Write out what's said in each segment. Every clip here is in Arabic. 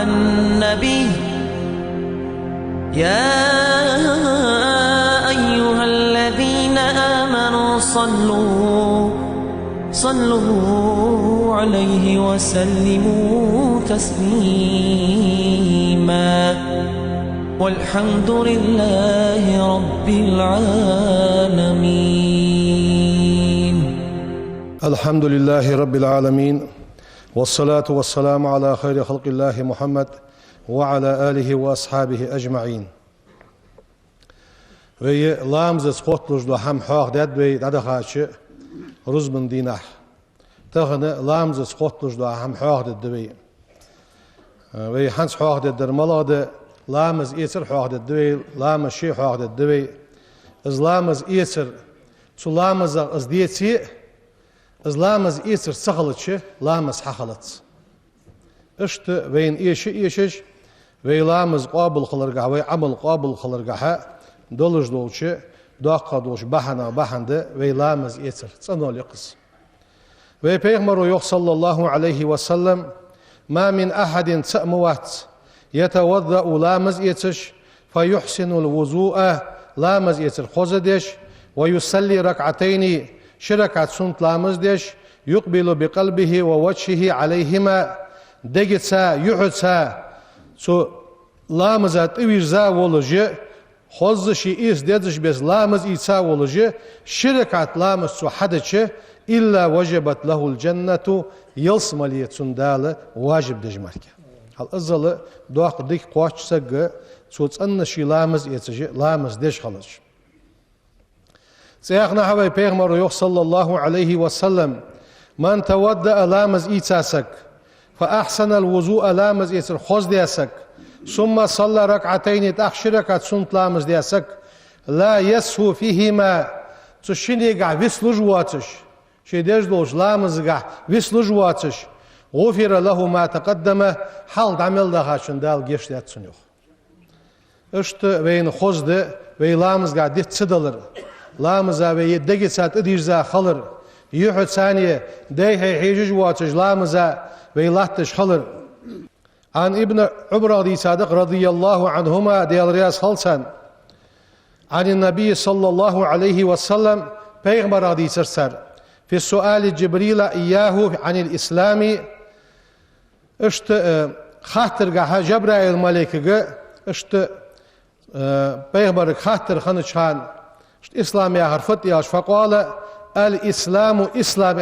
على النبي يا أيها الذين آمنوا صلوا عليه وسلموا تسليما والحمد لله رب العالمين. الحمد لله رب العالمين، والصلاة والسلام على خير خلق الله محمد وعلى آله وأصحابه أجمعين. وي لامز سقطلوش دو هم حاق داد وي دادخاش رزمن دينح تغن لامز سقطلوش دو هم حاق داد وي وي حنس حاق داد در ملاد لامز إيسر حاق داد وي لامز شي حاق داد وي از لامز إيسر تو لامز از ديتي از لامز إيسر سخلتش لامز حخلت اشت وين إيشش وي لامز قابل خلرقها وي عمل قابل خلرقها دولش دولش داقة دولش بحنده وي لامز إيسر تصنع لقص وي پیغمبر يوخ صلى الله عليه وسلم ما من أحد تأموات يتوضأ لامز إيتش فيحسن الوضوء لامز إيتر خوزدش ويصلي ركعتين شركة سنت لامز دش يقبل بقلبه ووجهه عليهما دقتسا يحدسا سو لامزات إويرزا ولجي خوزشي إيس ديدش بس لامز إيسا ولجي شركة لامز سو حدش إلا وجبت له الجنة يلسمالية سندال واجب دجمالك هل أزل دوق ديك قواتش سق سو تسنشي لامز إيتشي لامز دش خلش سياقنا حوي پیغمبر يوخ صلى الله عليه وسلم من تودأ لامز إيتاسك فأحسن الوضوء لامز إيتر خوز دياسك ثم صلى ركعتين تأخشرك سنت لامز دياسك لا يسهو فيهما تشينيقع ويسلجواتش شيديش دوش لامزقع ويسلجواتش غفر له ما تقدم حال دعمل دخاشن دال جيش ديات سنيوخ اشت وين خوز دي وي لامزقع ديت صدلر لامزا وي دقيسات اديرزا خلر يحد ثانية ديهي حيجج واتش لامزا وي لاتش خلر عن ابن عمر رضي الله عنهما ديال رياض خلصان عن النبي صلى الله عليه وسلم پیغمبر رضي سرسر في السؤال جبريل إياه عن الإسلام اشت خاطر جبرائيل ملك اشت پیغمبر خاطر خنشان إسلامي عرفت ياش فقال الإسلام إسلام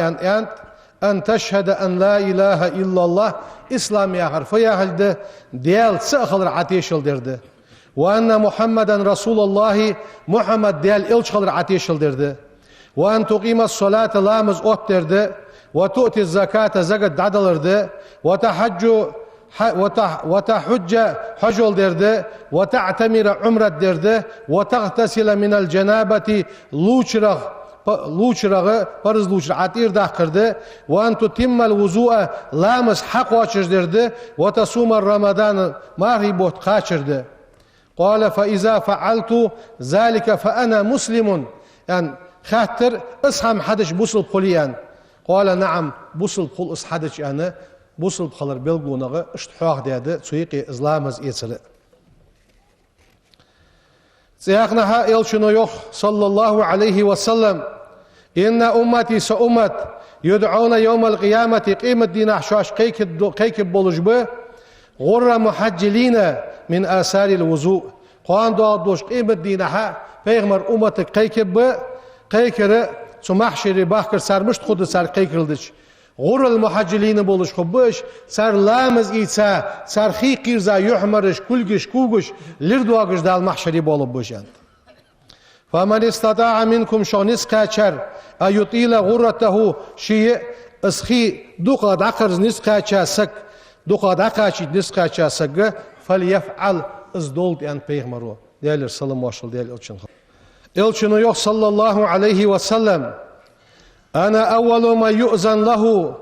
أن تشهد أن لا إله إلا الله إسلامي عرف يا هلد ديال سأخل عتيشل درده وأن محمدا رسول الله محمد ديال إلشخل عتيشل درده وأن تقيم الصلاة لامز أوت درده وتؤتي الزكاة زكاة دعدل درده وتحج حجل درده وتعتمر عمرة درده وتغتسل من الجنابة لوچرغ فرض لوچر عتير داخرده وأن تتم الوضوء لامس حق واشر درده وتصوم الرمضان ماري بوت قاشرده قال فإذا فعلت ذلك فأنا مسلم يعني خاطر اسهم حدش بوصل بخليان قال نعم بوصل بخل اس حدش أنا بوصل بخلر بلغونغ اشتحاق داده سويقي إسلامز إيسر سياقنها إلشنو يوخ صلى الله عليه وسلم إن أمتي سأمت يدعون يوم القيامة قيمة دين أحشاش قيك بولجبه غر محجلين من آثار الوضوء قوان دوش قيمة دينها پیغمبر أمتك قيك قيكر سمحشر باخر سرمشت خود سر قيكردش غر المحجلين بولش خبش سر لامز إيسا سر خيقيرزا يحمرش كلگش كوگش لردواغش دال محشري بولب بشند فمن استطاع منكم شونس كاشر أيطيل غرته شيء اسخي دوقا دقرز نسكا سك دوقا دقاشي نسكا سك فليفعل ازدولت أن بيغمرو ديالر سلام واشل ديال إلشن يوخ صلى الله عليه وسلم أنا أول ما يؤذن له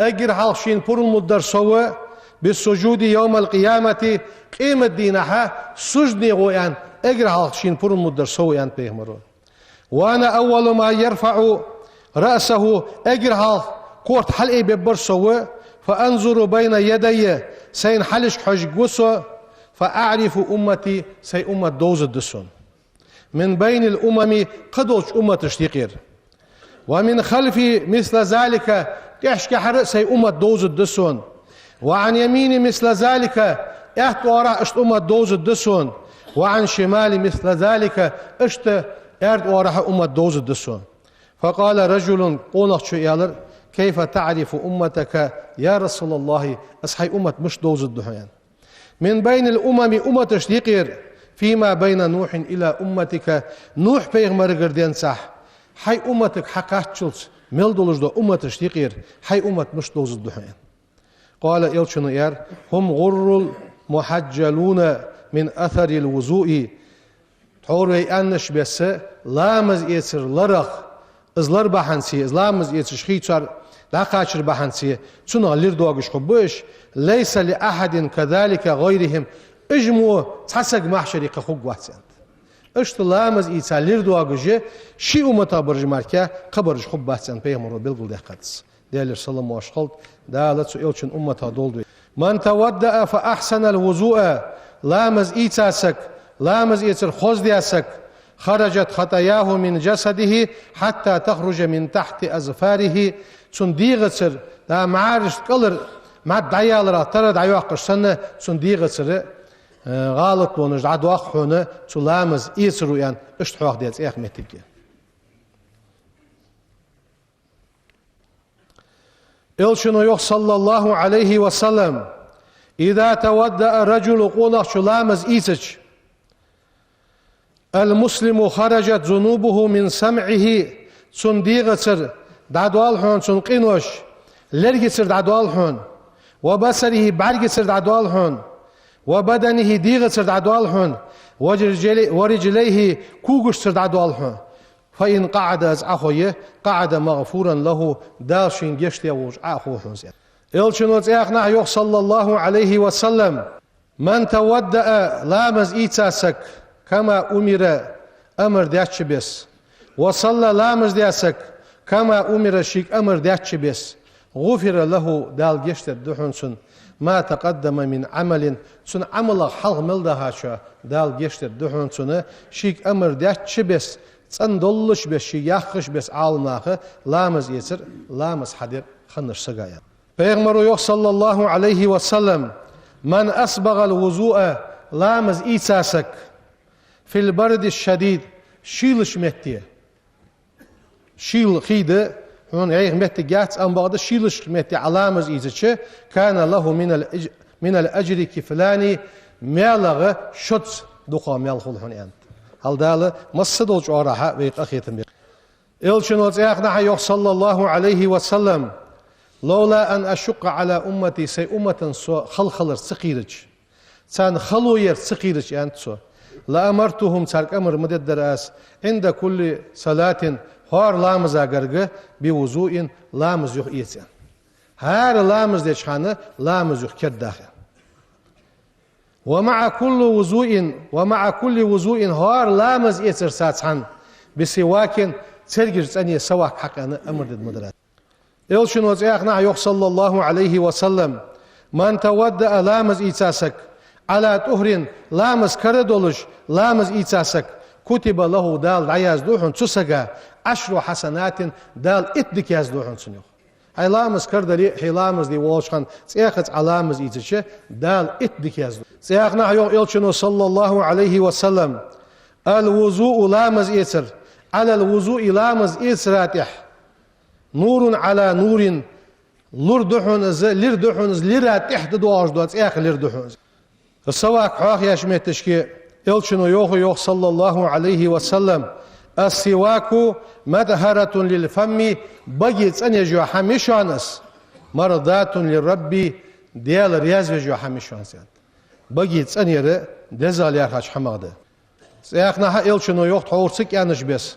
أجر حالشين برل مدر سوى بالسجود يوم القيامة قيمة دينها سجني غويان أجر حالشين برل مدر سوى يعني بيغمرو وأنا أول ما يرفع رأسه أجر حال كورت حلقي ببر سوى فأنظر بين يدي سين حلش حج قصو فأعرف أمتي سي أمة دوز الدسون من بين الأمم قدوش أمة تشتيقير ومن خلفي مثل ذلك تحشك حرق سي أمة دوز الدسون وعن يميني مثل ذلك احت وراء اشت أمة دوز الدسون وعن شمالي مثل ذلك اشت ارد وراء أمة دوز الدسون فقال رجل قونق شو يالر كيف تعرف أمتك يا رسول الله أصحي أمة مش دوز الدهيان من بين الأمم أمة تشتيقير فيما بين نوح إلى أمتك نوح بيغمر قردين صح حي أمتك حقات شلس ملدولش دو أمة تشتيقير حي أمة مش دوز الدهيان قال إلشنو يار هم غر المحجلون من أثر الوضوء توري أنش بس لامز يتر لرق ازلر بحنسي ازلامز يتر شخيصار لا قاشر بحنسي تسنى لردوغش خبوش ليس لأحد كذلك غيرهم اجمو تحسق محشري قخوق واتسان اشت لامز يتر لردوغش شي امتا برج ماركا قبرج خب واتسان بيغمرو بالقل ده قدس ديالر سلام واشخلط دالت سؤالشن امتا دولدو من تودأ فأحسن الوضوء لامز إيتاسك لامز إيتر خوز دياسك خرجت خطاياه من جسده حتى تخرج من تحت أظفاره صنديغتر دا معارش قلر مع دعيالر ترى دعيوق السنة صنديغتر غالط ونج عدواق حونه لامز إيتر يعني اشتحوق ديات إيخ مهتبكي إلشنو يخ صلى الله عليه وسلم إذا تودأ الرجل قونق شلامز إيتش المسلم خرجت ذنوبه من سمعه صنديغتر دعدوال حون صنقينوش لرغتر دعدوال حون وبصره برغتر دعدوال حون وبدنه ديغتر دعدوال حون ورجليه كوغشتر دعدوال حون فإن قعد از أخوه قعد مغفورا له داشين جشتي وج أخوه حنزين إلشنوت إخنا يخ صلى الله عليه وسلم من تودأ لامز إيتاسك كما أمر أمر دياتش بس وصلى لامز دياسك كما أمر شيك أمر دياتش بس غفر له دال جشتر دحنسن ما تقدم من عمل سن عمل حل ملدها شا دال جشتر دحنسن شيك أمر دياتش بس صندولش بس يخش بس عالناخه لامز يسر لامز حدير خنش سقايا بيغمرو صلى الله عليه وسلم من أسبغ الوضوء لامز إيساسك في البرد الشديد شيلش متي شيل خيده هون عيغ متي جات أم بعد شيلش متي علامز إيساتش كان له من الأجر كفلاني ميلغ شتس دقا ميلخل هون أنت هل داله مصدوج أوراها بيت أخيتم بيت إلشنوت إخنا صلى الله عليه وسلم لولا أن أشق على أمتي سي أمة خلخلر سقيرج سان خلوير سقيرج أنتسو لأمرتهم تارك أمر مدد دراس عند كل صلاة هار لامز أقرق بوضوء لامز يخ إيتان هار لامز ديش خانة لامز يخ كرداخل ومع كل وضوء هار لامز إيتر ساتحان بسواك ترجر ثانية سواك حق أمر المدرات إلشنو إخنا يخ صلى الله عليه وسلم من تودأ لامز إيتاسك على طهر لامز كردولش لامز إيتاسك كتب له دال عياز دوحن تسقى 10 حسنات دال إتدك ياز دوحن سنيوخ هاي لامز كردلي هي لامز دي والشخان سياخت علامز إيتشه دال إتدك ياز دوحن سياخنا إلشنو صلى الله عليه وسلم الوضوء لامز إيتر على الوضوء لامز إيتراتح نور على نور لر دحونز لراتح دواج دوات إيخ لر دحونز السواك حاخ يشمت تشكي إلشنو يوخ صلى الله عليه وسلم السواك مدهرة للفم بجيت أن يجو حميشانس مرضات للرب ديال رياز وجو حميشانس بجيت أن يرى دزال يرخش حماده سيخنا إلشنو يوخ تحورسك يانش بس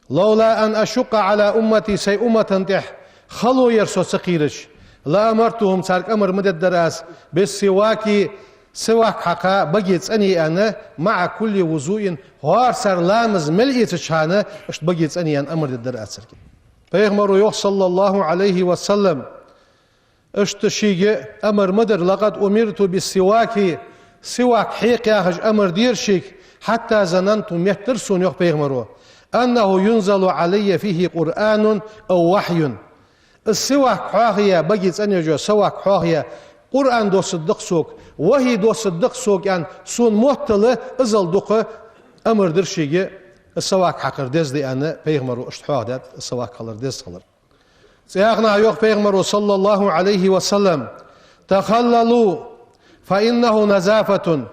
لولا أن أشق على أمتي سي أمة تح خلو يرسو سقيرش لأمرتهم تارك أمر مدد دراس بالسواك سواك حقا بجيت أني أنا مع كل وضوء هار سر لامز ملئت شانه اشت بجيت أني أن أمر الدراس بيغمر صلى الله عليه وسلم اشتشيجي أمر مدر لقد أمرت بالسواك سواك حيق ياهج أمر ديرشيك حتى ظننت ميترسون يوخ بيغمرو أنه ينزل علي فيه قرآن أو وحي السواك حاغية بجيت أن يجو سواك حاغية قرآن دو صدق سوك وهي دو صدق سوك يعني سون موتل ازل دوق أمر درشيجي السواك حقر ديز دي أنا بيغمرو اشتحوه دات السواك خلر ديز خلر سياغنا يوخ بيغمرو صلى الله عليه وسلم تخللوا فإنه نزافة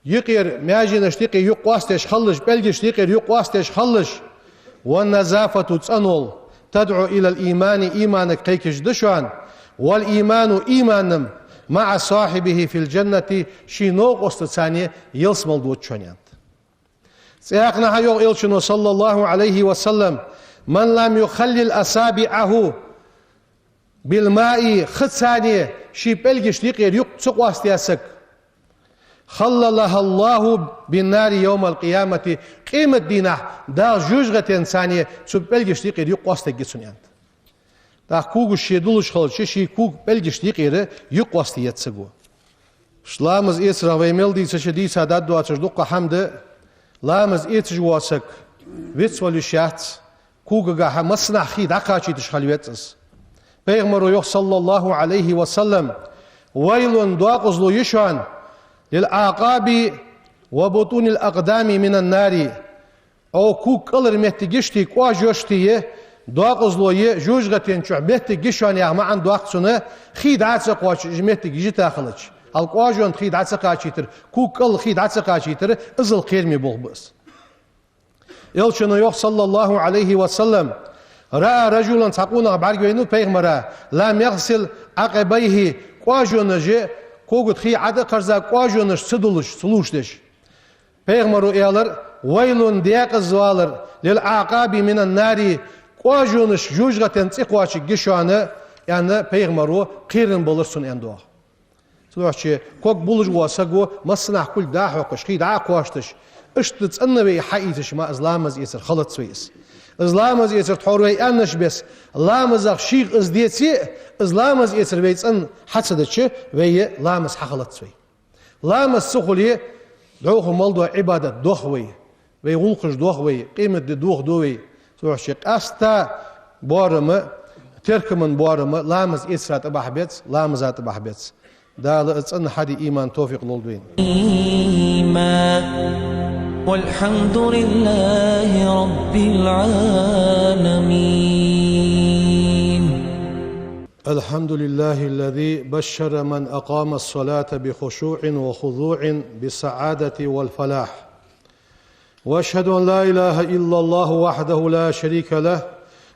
يقير ماجين شتيقي يقواستش خلش بلجي شتيقير يقواستش خلش والنزافة تسأنول تدعو إلى الإيمان إيمانك قيكش دشوان والإيمان إيمانم مع صاحبه في الجنة شينوغ أستثانية يلسمل دوت شونيانت سياقنا هيو إلشنو صلى الله عليه وسلم من لم يخلل أصابعه بالماء خدثانية شي بلجي شتيقير يقواستياسك خللها الله بالنار يوم القيامة قيمة دينا دا جوجغة إنسانية سوب بلجش ديقير يقواستك جسونيانت دا كوغو شيدولش خلش شي كوغ بلجش ديقير يقواستي يتسقو شلامز إيسرا ويميل دي سشدي سادات دو أتشدوق حمد لامز إيتش واسك ويتس ولشيات كوغا غاها مصنع خيد عقاشي تشخلويتس بيغمرو يوخ صلى الله عليه وسلم ويل دواقزلو يشوان للعقاب وبطون الأقدام من النار أو كوك قلر مهتجشتي كوا جوشتي دواقزلوية جوجغتين شو مهتجشوان يا ما عن دواقسونه خيد عاتسق واش مهتجي تاخلج القواجون خيد عاتسق عاشيتر كوك قل خيد عاتسق عاشيتر ازل قيرمي بوغبس يلشنو يوخ صلى الله عليه وسلم رأى رجلا تقونا بعرقينو بيغمرا لم يغسل عقبيه قواجون جي كوغت خي عدا قرزا قواجونش صدولش سلوشدش بيغمرو إيالر ويلون دياق الزوالر للعقاب من النار قواجونش جوجغتن تقواشي جشوانه يعني بيغمرو قيرن بولرسون اندوه سلوحشي كوك بولج واسقو مصنع كل داحوقش خي داع قواشتش اشتت انبي حقيتش ما ازلامز يسر خلط سويس ازلامز يسر تحوروي انش بس لامز شيخ ازديتي ازلامز يسر بيتس ان حسدتش وي لامز حخلط سوي لامز سخولي دوخ مالدو عبادة دوخوي وي غلقش دوخوي قيمة دوخ دوي سلوحشي استا بارم تركمن بارم لامز يسرات اباحبيتس لامزات اباحبيتس دا لأتسأن حدي إيمان توفيق للدوين والحمد لله رب العالمين الحمد لله الذي بشر من أقام الصلاة بخشوع وخضوع بالسعادة والفلاح وأشهد أن لا إله إلا الله وحده لا شريك له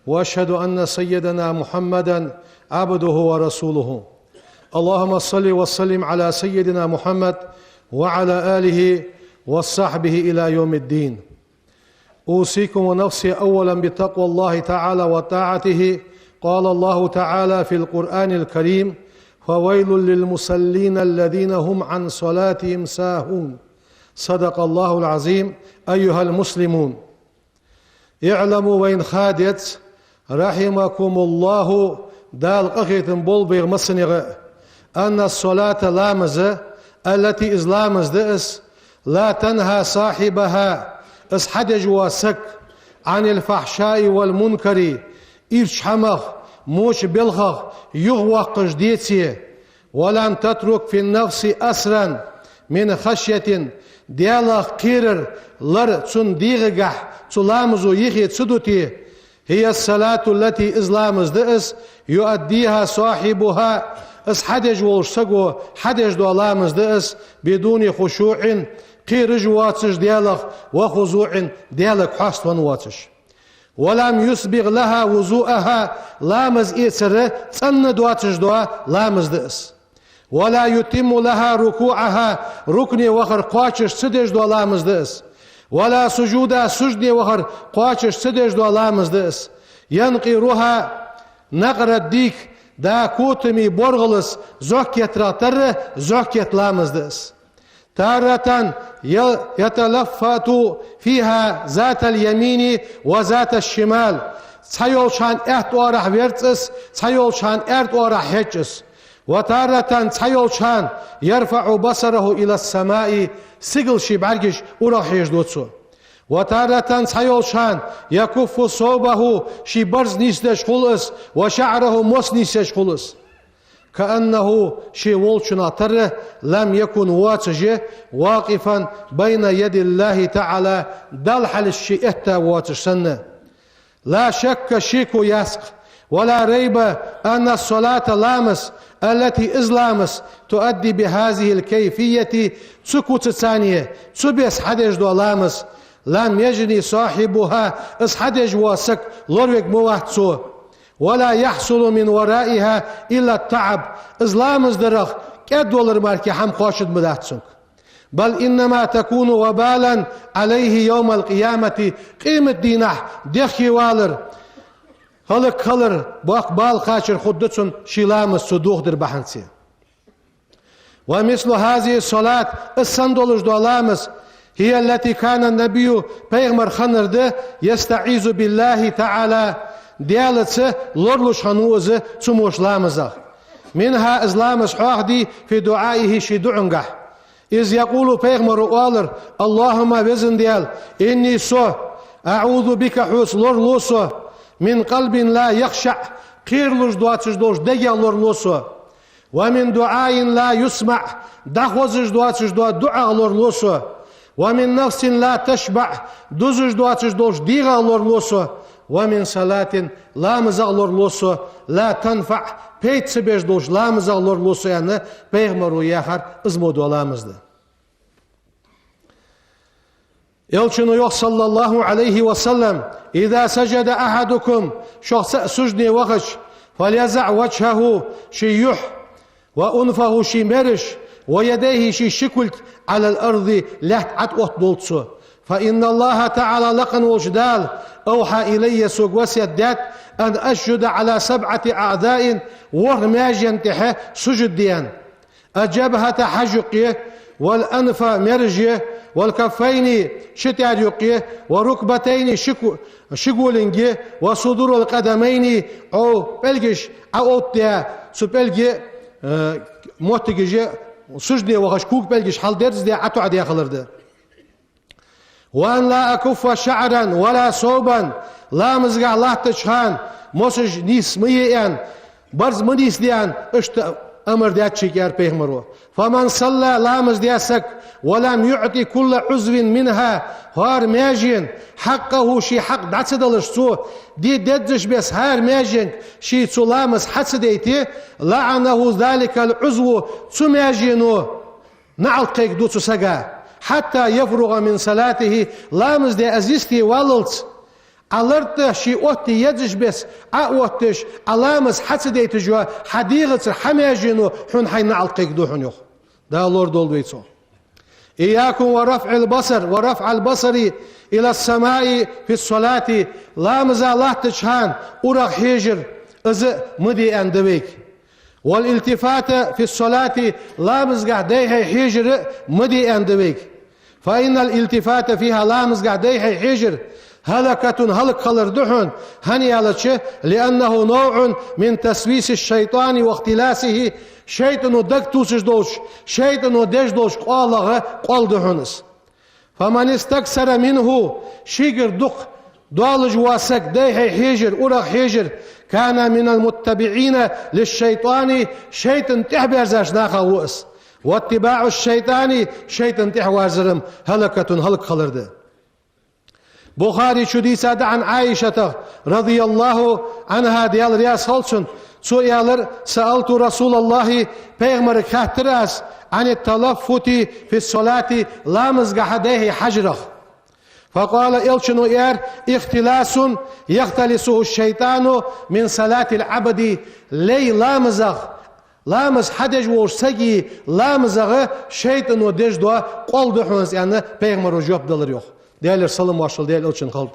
وأشهد أن سيدنا محمدا عبده ورسوله اللهم صل وسلم على سيدنا محمد وعلى آله وصحبه إلى يوم الدين أوصيكم ونفسي أولا بتقوى الله تعالى وطاعته قال الله تعالى في القرآن الكريم فويل للمصلين الذين هم عن صلاتهم ساهون صدق الله العظيم أيها المسلمون اعلموا وإن خادت رحمكم الله دال قخيت بول بيغ مصنغ أن الصلاة لامزة التي إزلامز دئس لا تنهى صاحبها اسحدج واسك عن الفحشاء والمنكر إيرش حمخ موش بلخخ يغوق جديتي ولن تترك في النفس أسرا من خشية ديالخ قيرر لر تسن ديغقح تلامزو يخي تسدوتي هي الصلاة التي إزلامز دئس يؤديها صاحبها اس حدج والشسقو حدج دولامز دئس بدون خشوع قيرج واتش ديالخ وخضوع ديالك حاست ونواتش ولم يسبغ لها وضوءها لامز إيسر تسند واتش دوا لامز دئس ولا يتم لها ركوعها ركني وخر قواتش سدج دوا لامز دئس ولا سجودا سجدي وخر قواتش سدج دوا لامز دئس ينقرها نقر الديك دا كوتمي بورغلس زوكيت راتر زوكيت لامز دئس تارة يتلفت فيها ذات اليمين وذات الشمال تسيول شان ارت ورح ويرتس تسيول شان ارت ورح هجس وتارة تسيول شان يرفع بصره إلى السماء سيقل شي برجش ورح يجدوتسو وتارة تسيول شان يكف صوبه شي برز نيستش خلص وشعره موس نيستش خلص كأنه شي ولشنا تره لم يكن واتجه واقفا بين يد الله تعالى دلحل الشي اهتا واتش سنة لا شك شيكو يسق ولا ريب أن الصلاة لامس التي إزلامس تؤدي بهذه الكيفية سكوت ثانية تبس حدج دو لامس لم يجني صاحبها اس حدج واسك لوروك مواتسو ولا يحصل من ورائها إلا التعب إزلامز درخ كدولر ماركي حم خوشد مداتسوك بل إنما تكون وبالا عليه يوم القيامة قيمة دينح دخي والر هلك خلر بأقبال خاشر خدتسون شلامز صدوخ در بحنسي ومثل هذه الصلاة السندولج دولامز هي التي كان النبي بيغمر خنر يستعيذ بالله تعالى ديالتسه لورلوش هنوزه تسموش لامزه منها إزلامز حاخدي في دعائه شي دعنقح إذ يقول بيغمر والر اللهم بزن ديال إني سو أعوذ بك حوس لورلوسو من قلب لا يخشع قيرلوش دواتش دوش ديال لورلوسو ومن دعاء لا يسمع دخوزش دواتش دو دعاء لورلوسو ومن نفس لا تشبع دوزش دواتش دوش ديغا لورلوسو ومن صلاة لا مزغلور لوسو لا تنفع بيت سبيش دوش لا مزغلور لوسو يعني بيغمرو ياخر ازمودو لامزده يلشنو يوخ صلى الله عليه وسلم إذا سجد أحدكم شخص سجدي وخش فليزع وجهه شيح وأنفه شي مرش ويديه شي شكلت على الأرض لحت عطوط بولتسو فإن الله تعالى لقن وجدال أوحى إلي سوق ذات أن أسجد على 7 أعداء ورماجين تحه سجد ديان الجبهة حجقيه والأنف مرجيه والكفين شتاريقيه وركبتين شقولنجيه وصدور القدمين أو بلجش أو أوتيا سبلجي موتجي سجدي وغشكوك بلجش حال درز دي عطو عدي خلرده وأن لا أكف شعرا ولا صوبا لا مزقع الله تشهان موسج نيس ميئان برز منيس ديان اشت أمر ديات شكيار بيهمرو فمن صلى لا مزدياسك ولم يعطي كل عزو منها هار ماجين حقه شي حق داتسدلش سو دي ددش بس هار ماجين شي تلامس حسديتي لعنه ذلك العزو تماجينو نعلقك دوتو سقا حتى يفرغ من صلاته لامز دي أزيستي واللت ألرت شي أوتي يدش بس أوتش ألامز حسدي تجوا حديغة حماجينو حن حين نعلقك دو حن يخ ده لورد دول بيتسو إياكم ورفع البصر ورفع البصر إلى السماء في الصلاة لامز الله تشهان أرغ حيجر إذ مدي أندويك والالتفات في الصلاة لامز قعديه حيجر مدي أندويك فإن الالتفات فيها لامز قعديه حيجر هلكة هلك خلر دحن هنيالتشه لأنه نوع من تسويس الشيطان واختلاسه شيطان دكتوسش دوش شيطان دش دوش قالغه قال دحنس فمن استكثر منه شيجر دق دوالج واسك ديه حيجر أرغ حيجر كان من المتبعين للشيطان شيطان تحبير زاش ناخا وقس واتباع الشيطان شيطان تحوازرم هلكة هلك خلرده بخاري شدي ساد عن عائشة رضي الله عنها ديال رياس هلسن سؤالر سألت رسول الله بيغمر كاتراس عن التلفت في الصلاة لامز قحديه حجرخ فقال إلشنو إير اختلاس يختلسه الشيطان من صلاة العبد لي لامزغ لامز حدج ورسجي لامزغ شيطان ودج دوا قول دحونس يعني بيغمر جواب دلر يوخ ديال صلم واشل ديال ألشن خلط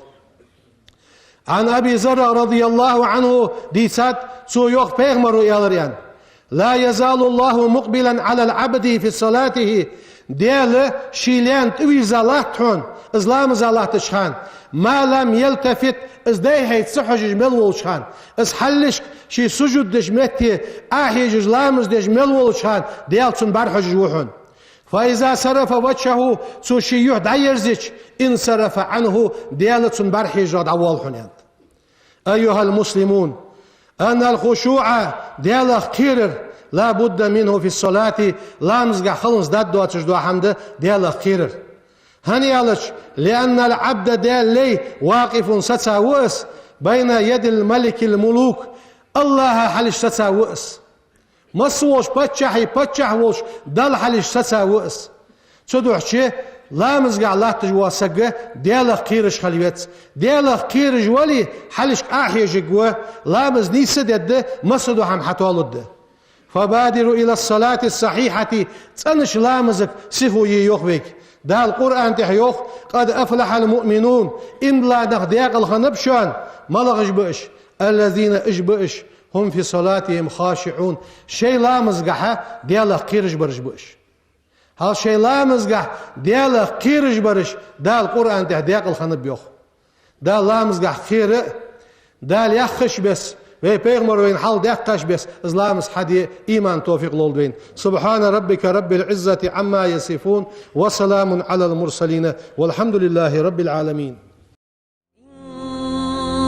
عن أبي ذر رضي الله عنه ديسات سو يوخ بيغمر يالريان لا يزال الله مقبلا على العبد في صلاته ديال شيلان توي زالاتون إسلام زالاتشخان ما لم يلتفت إزداي هيت سحج ملولشخان إز حلش شي سجود دش متي آهيج إسلامز دش ملولشخان ديال تنبار حج وحن فإذا صرف وجهه تشيح دايرزش انصرف عنه ديال تنبار حجرد أول حنيان. أيها المسلمون أن الخشوع ديال خير لا بد منه في الصلاة لا مزقع خلص دادو أتشدو حمد ديال خير هنيالش لأن العبد ديال لي واقف ستاوس بين يد الملك الملوك الله حلش ستاوس مصوش بتشح وش دل حلش ستاوس تدوح شي لا مزقع الله تجواسق ديال خيرش خليوت ديال خيرج ولي حلش أحيج جوا لا مزنيس دد مصدو هم حتولد فبادروا إلى الصلاة الصحيحة تنش لامزك سفو يوخبك دا القرآن تحيوخ قد أفلح المؤمنون إن لا نخديق الخنبشان ملغش بأش الذين إجبأش هم في صلاتهم خاشعون شي لامزقها ديال قيرج برش بأش هل شي لامزقه ديال قيرج برش دا القرآن تحديق الخنب يوخ دا لامزقه خير دا ليخش بس ve peygamber hal dekkaş bes İslam'ız hadi iman tevfik olduyn. Subhan rabbika rabbil izzati amma yasifun ve selamun alel mursalin velhamdülillahi rabbil alamin.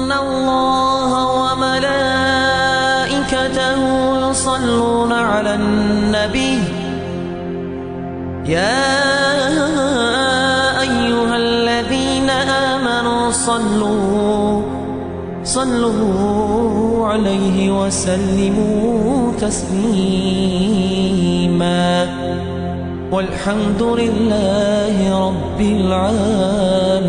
İnnallaha ve melaiketehu yusalluna alen nebi. Ya eyyühellezine amenu صلوا عليه وسلموا تسليما والحمد لله رب العالمين.